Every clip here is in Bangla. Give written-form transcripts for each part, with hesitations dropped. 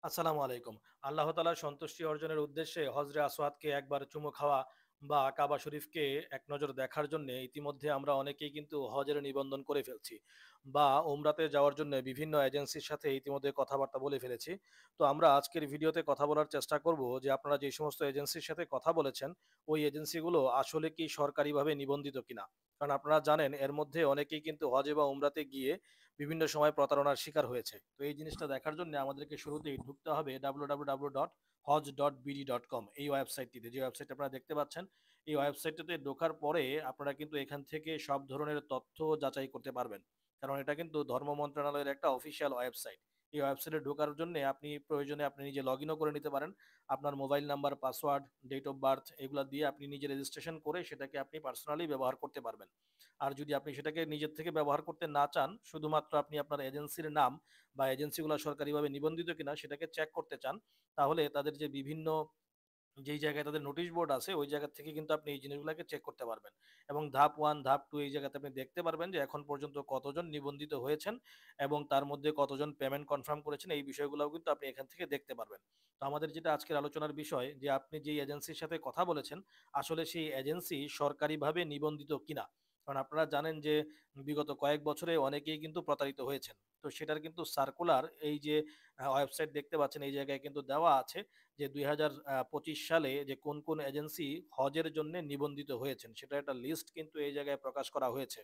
আসসালামু আলাইকুম। আল্লাহ তাআলার সন্তুষ্টি অর্জনের উদ্দেশ্যে হজরে আসওয়াদকে একবার চুমু খাওয়া বা কাবা শরীফকে এক নজর দেখার জন্য ইতিমধ্যে আমরা অনেকেই কিন্তু হজের নিবন্ধন করে ফেলছি বা উমরাতে যাওয়ার জন্য বিভিন্ন এজেন্সির সাথে ইতিমধ্যে কথাবার্তা বলে ফেলেছি। তো আমরা আজকের ভিডিওতে কথা বলার চেষ্টা করব যে আপনারা যে সমস্ত এজেন্সির সাথে কথা বলেছেন, ওই এজেন্সিগুলো আসলে কি সরকারিভাবে নিবন্ধিত কিনা। কারণ আপনারা জানেন এর মধ্যে অনেকেই কিন্তু হজে বা উমরাতে গিয়ে বিভিন্ন সময় প্রতারণার শিকার হয়েছে। তো এই জিনিসটা দেখার জন্য আমাদেরকে শুরুতেই ঢুকতে হবে www.hoj.bd.com এই ওয়েবসাইটটিতে, যে ওয়েবসাইট আপনারা দেখতে পাচ্ছেন। এই ওয়েবসাইটটিতে ঢোকার পরে আপনারা কিন্তু এখান থেকে সব ধরনের তথ্য যাচাই করতে পারবেন, কারণ এটা কিন্তু ধর্ম মন্ত্রণালয়ের একটা অফিসিয়াল ওয়েবসাইট। এই ওয়েবসাইটে ঢোকার জন্য আপনি প্রয়োজনে আপনি নিজে লগ ইনও করে নিতে পারেন। আপনার mobile number, password, date of birth এগুলো দিয়ে আপনি নিজে রেজিস্ট্রেশন করে সেটাকে আপনি পার্সোনালি ব্যবহার করতে পারবেন। আর যদি আপনি সেটাকে নিজের থেকে ব্যবহার করতে না চান, শুধুমাত্র আপনি আপনার এজেন্সির নাম বা এজেন্সিগুলো সরকারিভাবে নিবন্ধিত কিনা সেটাকে চেক করতে চান, তাহলে তাদের যে বিভিন্ন যেই জায়গায় তাদের নোটিশ বোর্ড আছে ওই জায়গা থেকে কিন্তু আপনি এই জিনিসগুলোকে চেক করতে পারবেন। এবং ধাপ 1 ধাপ 2 এই জায়গাতে আপনি দেখতে পারবেন যে এখন পর্যন্ত কতজন নিবন্ধিত হয়েছেন এবং তার মধ্যে কতজন পেমেন্ট কনফার্ম করেছেন, এই বিষয়গুলোও কিন্তু আপনি এখান থেকে দেখতে পারবেন। তো আমাদের যেটা আজকের আলোচনার বিষয়, যে আপনি যেই এজেন্সির সাথে কথা বলেছেন আসলে সেই এজেন্সি সরকারিভাবে নিবন্ধিত কিনা। কারণ আপনারা জানেন যে বিগত কয়েক বছরে অনেকেই কিন্তু প্রতারিত হয়েছেন। তো সেটার কিন্তু সার্কুলার এই যে ওয়েবসাইট দেখতে পাচ্ছেন এই জায়গায় কিন্তু দেওয়া আছে যে 2025 সালে যে কোন কোন এজেন্সি হজের জন্য নিবন্ধিত হয়েছেন সেটা একটা লিস্ট কিন্তু এই জায়গায় প্রকাশ করা হয়েছে।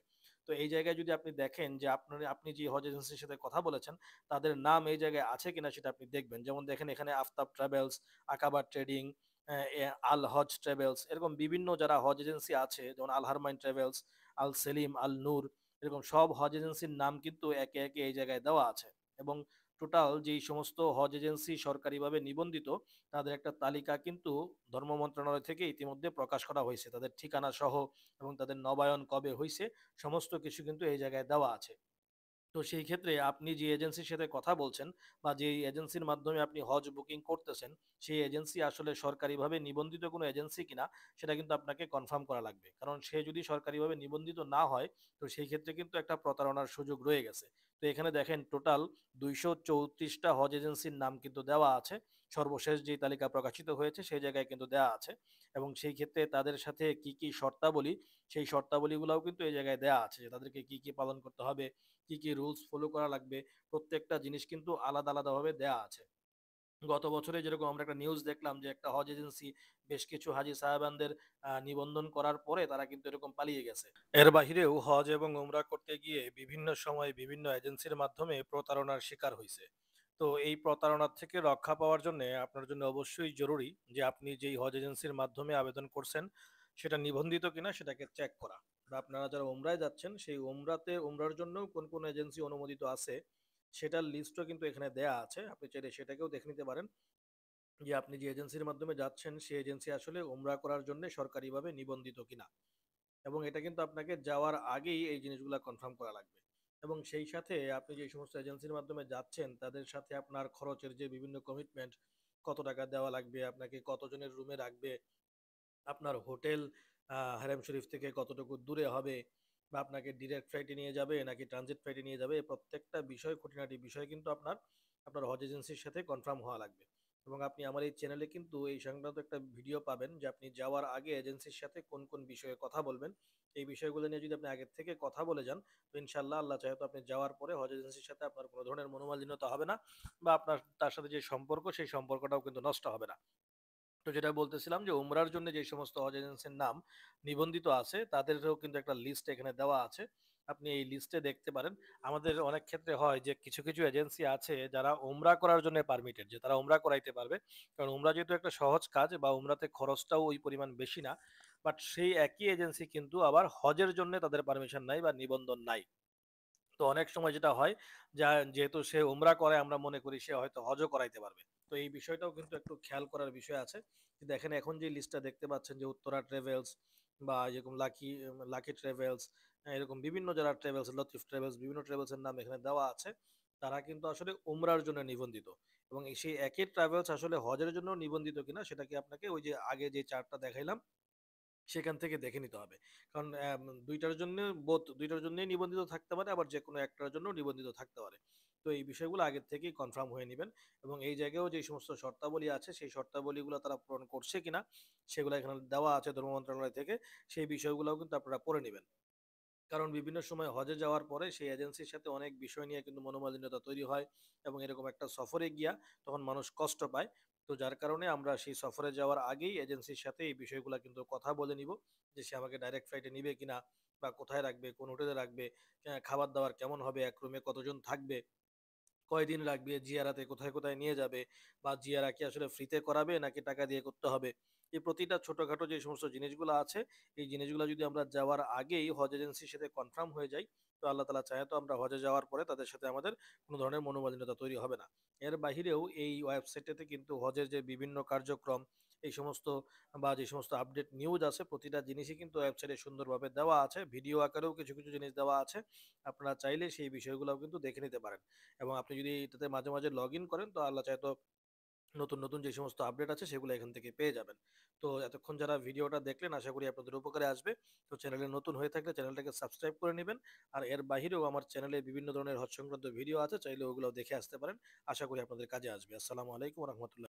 তো এই জায়গায় যদি আপনি দেখেন যে আপনি যে হজ এজেন্সির সাথে কথা বলেছেন তাদের নাম এই জায়গায় আছে কিনা সেটা আপনি দেখবেন। যেমন দেখেন এখানে আফতাব ট্রাভেলস, আকাবা ট্রেডিং, আল হজ ট্রাভেলস, এরকম বিভিন্ন যারা হজ এজেন্সি আছে, যেমন আল হারমাইন ট্রাভেলস, আল সেলিম, আল নূর, এরকম সব হজ এজেন্সির নাম কিন্তু একে একে এই জায়গায় দেওয়া আছে। এবং টোটাল যেই সমস্ত হজ এজেন্সি সরকারিভাবে নিবন্ধিত তাদের একটা তালিকা কিন্তু ধর্ম মন্ত্রণালয় থেকে ইতিমধ্যে প্রকাশ করা হয়েছে, তাদের ঠিকানা সহ এবং তাদের নবায়ন কবে হয়েছে সমস্ত কিছু কিন্তু এই জায়গায় দেওয়া আছে। তো সেই ক্ষেত্রে আপনি যে এজেন্সির সাথে কথা বলছেন বা যে এজেন্সির মাধ্যমে আপনি হজ বুকিং করতেছেন, সেই এজেন্সি আসলে সরকারিভাবে নিবন্ধিত কোনো এজেন্সি কিনা সেটা কিন্তু আপনাকে কনফার্ম করা লাগবে। কারণ সে যদি সরকারিভাবে নিবন্ধিত না হয় তো সেই ক্ষেত্রে কিন্তু একটা প্রতারণার সুযোগ রয়ে গেছে। তো এখানে দেখেন টোটাল 234টা হজ এজেন্সির নাম কিন্তু দেওয়া আছে। সর্বশেষ যে তালিকা প্রকাশিত হয়েছে সেই জায়গায় কিন্তু দেওয়া আছে। এবং সেই ক্ষেত্রে তাদের সাথে কি কি শর্তাবলী, সেই শর্তাবলীগুলোও কিন্তু এই জায়গায় দেওয়া আছে যে তাদেরকে কি কি পালন করতে হবে, কি কি রুলস ফলো করা লাগবে, প্রত্যেকটা জিনিস কিন্তু আলাদা আলাদাভাবে দেয়া আছে। গত বছরে যেরকম আমরা একটা নিউজ দেখলাম যে একটা হজ এজেন্সি বেশ কিছু হাজি সাহেবানদের নিবন্ধন করার পরে তারা কিন্তু এরকম পালিয়ে গেছে। এর বাহিরেও হজ এবং উমরা করতে গিয়ে বিভিন্ন সময় বিভিন্ন এজেন্সির মাধ্যমে প্রতারণার শিকার হয়েছে। তো এই প্রতারণার থেকে রক্ষা পাওয়ার জন্য আপনার জন্য অবশ্যই জরুরি যে আপনি যেই হজ এজেন্সির মাধ্যমে আবেদন করছেন সেটা নিবন্ধিত কিনা সেটাকে চেক করা। বা আপনারা যারা উমরায় যাচ্ছেন সেই উমরার জন্য কোন কোন এজেন্সি অনুমোদিত আছে সেটার লিস্টও কিন্তু এখানে দেয়া আছে, আপনি চাইলে সেটাকেও দেখে নিতে পারেন যে আপনি যে এজেন্সির মাধ্যমে যাচ্ছেন সেই এজেন্সি আসলে উমরা করার জন্য সরকারিভাবে নিবন্ধিত কিনা। এবং এটা কিন্তু আপনাকে যাওয়ার আগেই এই জিনিসগুলো কনফার্ম করা লাগবে। এবং সেই সাথে আপনি যে সমস্ত এজেন্সির মাধ্যমে যাচ্ছেন তাদের সাথে আপনার খরচের যে বিভিন্ন কমিটমেন্ট, কত টাকা দেওয়া লাগবে, আপনাকে কতজনের রুমে রাখবে, আপনার হোটেল হারেম শরীফ থেকে কতটুকু দূরে হবে, বা আপনাকে ডিরেক্ট ফ্লাইটে নিয়ে যাবে নাকি ট্রানজিট ফ্লাইটে নিয়ে যাবে, এই প্রত্যেকটা বিষয়, খুঁটিনাটি বিষয় কিন্তু আপনার আপনার হজ এজেন্সির সাথে কনফার্ম হওয়া লাগবে। এবং আপনি আমার এই চ্যানেলে কিন্তু এই সংক্রান্ত একটা ভিডিও পাবেন যে আপনি যাওয়ার আগে এজেন্সির সাথে কোন কোন বিষয়ে কথা বলবেন। এই বিষয়গুলো নিয়ে যদি আপনি আগের থেকে কথা বলে যান তো ইনশাল্লাহ আল্লাহ চাহে তো আপনি যাওয়ার পরে হজ এজেন্সির সাথে আপনার কোনো ধরনের মনোমালিন্যতা হবে না, বা আপনার তার সাথে যে সম্পর্ক সেই সম্পর্কটাও কিন্তু নষ্ট হবে না। তো যেটা বলতেছিলাম যে উমরার জন্য যে সমস্ত হজ এজেন্সির নাম নিবন্ধিত আছে তাদেরও কিন্তু একটা লিস্ট এখানে দেওয়া আছে, আপনি এই লিস্টে দেখতে পারেন। আমাদের অনেক ক্ষেত্রে হয় যে কিছু কিছু এজেন্সি আছে যারা উমরা করার জন্য পারমিটেড, যে তারা উমরা করাইতে পারবে। কারণ উমরা যেহেতু একটা সহজ কাজ বা উমরাতে খরচটাও ওই পরিমাণ বেশি না, বাট সেই একই এজেন্সি কিন্তু আবার হজের জন্য তাদের পারমিশন নাই বা নিবন্ধন নাই। তো অনেক সময় যেটা হয় যা যেহেতু সে উমরা করে আমরা মনে করি সে হয়তো হজও করাইতে পারবে। তো এই বিষয়টাও কিন্তু একটু খেয়াল করার বিষয় আছে। যে দেখেন এখন যে লিস্টটা দেখতে পাচ্ছেন যে উত্তরা ট্রাভেলস বা যেরকম লাকি ট্রাভেলস, এরকম বিভিন্ন যারা ট্রাভেলস, লতিফ ট্রাভেলস, বিভিন্ন ট্রাভেলস এর নাম এখানে দেওয়া আছে। তারা কিন্তু আসলে উমরার জন্য নিবন্ধিত। এবং সেই একই ট্রাভেলস আসলে হজের জন্য নিবন্ধিত কিনা সেটাকে আপনাকে ওই যে আগে যে চার্টটা দেখাইলাম সেখান থেকে দেখে নিতে হবে। কারণ ২ টার জন্য ২ টার জন্যই নিবন্ধিত থাকতে পারে, আবার যেকোনো একটার জন্য নিবন্ধিত থাকতে পারে। তো এই বিষয়গুলো আগের থেকেই কনফার্ম হয়ে নিবেন এবং এই জায়গায়ও যে সমস্ত শর্তাবলী আছে সেই শর্তাবলীগুলো তারা পূরণ করছে কিনা সেগুলো এখানে দেওয়া আছে ধর্ম মন্ত্রণালয় থেকে, সেই বিষয়গুলোও কিন্তু আপনারা পড়ে নিবেন। কারণ বিভিন্ন সময় হজে যাওয়ার পরে সেই এজেন্সির সাথে অনেক বিষয় নিয়ে কিন্তু মনোমালিন্যতা তৈরি হয় এবং এরকম একটা সফরে গিয়া তখন মানুষ কষ্ট পায়। তো যার কারণে আমরা সেই সফরে যাওয়ার আগেই এজেন্সির সাথে এই বিষয়গুলো কিন্তু কথা বলে নিব যে সে আমাকে ডাইরেক্ট ফ্লাইটে নিবে কিনা বা কোথায় রাখবে, কোন হোটেলে রাখবে, খাবার দাবার কেমন হবে, এক রুমে কতজন থাকবে, কয়দিন রাখবে, জিয়ারাতে কোথায় কোথায় নিয়ে যাবে, বা জিয়ারা কি আসলে ফ্রিতে করাবে নাকি টাকা দিয়ে করতে হবে। এই প্রতিটা ছোটখাটো যে সমস্ত জিনিসগুলো আছে এই জিনিসগুলো যদি আমরা যাওয়ার আগেই হজ এজেন্সির সাথে কনফার্ম হয়ে যাই, তো আল্লাহ তালা চাহে তো আমরা হজে যাওয়ার পরে তাদের সাথে আমাদের কোনো ধরনের মনোমালিন্যতা তৈরি হবে না। এর বাহিরেও এই ওয়েবসাইটটাতে কিন্তু হজের যে বিভিন্ন কার্যক্রম এই সমস্ত বা যে সমস্ত আপডেট নিউজ আছে প্রতিটা জিনিসই কিন্তু ওয়েবসাইটে সুন্দরভাবে দেওয়া আছে, ভিডিও আকারেও কিছু কিছু জিনিস দেওয়া আছে। আপনারা চাইলে সেই বিষয়গুলোও কিন্তু দেখে নিতে পারেন এবং আপনি যদি এটাতে মাঝে মাঝে লগ ইন করেন তো আল্লাহ চাহে তো নতুন নতুন যে সমস্ত আপডেট আছে সেগুলো এখান থেকে পেয়ে যাবেন। তো এতক্ষণ যারা ভিডিওটা দেখলেন আশা করি আপনাদের উপকারে আসবে। তো চ্যানেলে নতুন হয়ে থাকলে চ্যানেলটাকে সাবস্ক্রাইব করে নেবেন। আর এর বাহিরেও আমার চ্যানেলে বিভিন্ন ধরনের হজ সংক্রান্ত ভিডিও আছে, চাইলে ওগুলো দেখে আসতে পারেন। আশা করি আপনাদের কাজে আসবে। আসসালামু আলাইকুম রহমতুল্লাহ।